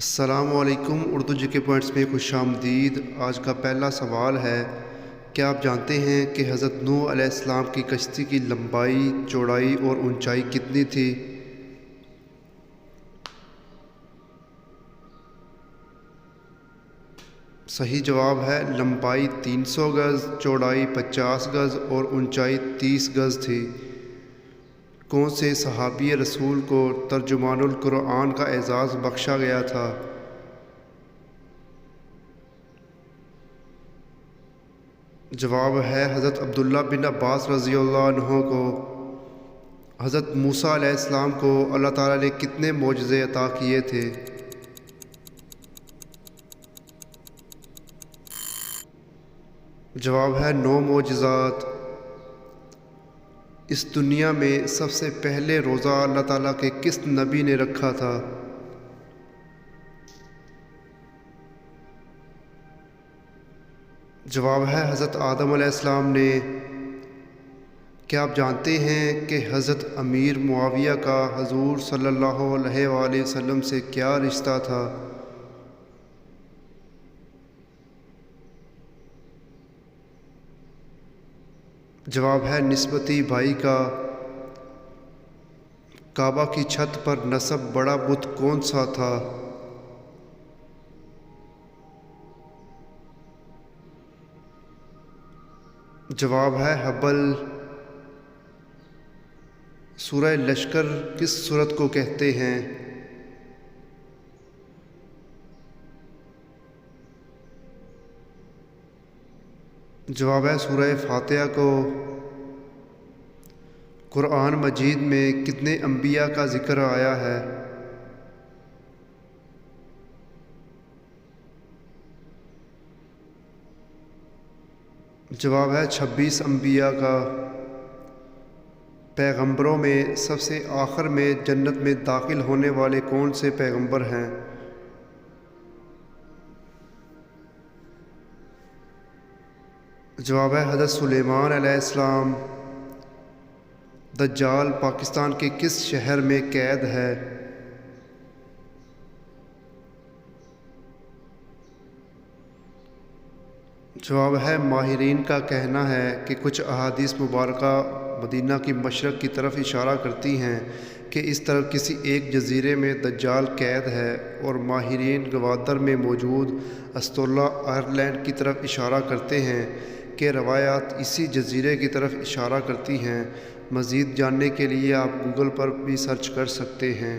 السلام علیکم، اردو جی کے پوائنٹس میں خوش آمدید۔ آج کا پہلا سوال ہے، کیا آپ جانتے ہیں کہ حضرت نوح علیہ السلام کی کشتی کی لمبائی، چوڑائی اور اونچائی کتنی تھی؟ صحیح جواب ہے لمبائی 300 گز، چوڑائی 50 گز اور اونچائی 30 گز تھی۔ کون سے صحابی رسول کو ترجمان القرآن کا اعزاز بخشا گیا تھا؟ جواب ہے حضرت عبداللہ بن عباس رضی اللہ عنہ کو۔ حضرت موسیٰ علیہ السلام کو اللہ تعالیٰ نے کتنے معجزے عطا کیے تھے؟ جواب ہے 9 معجزات۔ اس دنیا میں سب سے پہلے روزہ اللہ تعالیٰ کے کس نبی نے رکھا تھا؟ جواب ہے حضرت آدم علیہ السلام نے۔ کیا آپ جانتے ہیں کہ حضرت امیر معاویہ کا حضور صلی اللہ علیہ وآلہ وسلم سے کیا رشتہ تھا؟ جواب ہے نسبتی بھائی کا۔ کعبہ کی چھت پر نصب بڑا بت کون سا تھا؟ جواب ہے حبل۔ سورہ لشکر کس سورت کو کہتے ہیں؟ جواب ہے سورہ فاتحہ کو۔ قرآن مجید میں کتنے انبیاء کا ذکر آیا ہے؟ جواب ہے 26 انبیاء کا۔ پیغمبروں میں سب سے آخر میں جنت میں داخل ہونے والے کون سے پیغمبر ہیں؟ جواب ہے حضرت سلیمان علیہ السلام۔ دجال پاکستان کے کس شہر میں قید ہے؟ جواب ہے ماہرین کا کہنا ہے کہ کچھ احادیث مبارکہ مدینہ کی مشرق کی طرف اشارہ کرتی ہیں کہ اس طرف کسی ایک جزیرے میں دجال قید ہے، اور ماہرین گوادر میں موجود استولا آئرلینڈ کی طرف اشارہ کرتے ہیں کہ روایات اسی جزیرے کی طرف اشارہ کرتی ہیں۔ مزید جاننے کے لیے آپ گوگل پر بھی سرچ کر سکتے ہیں۔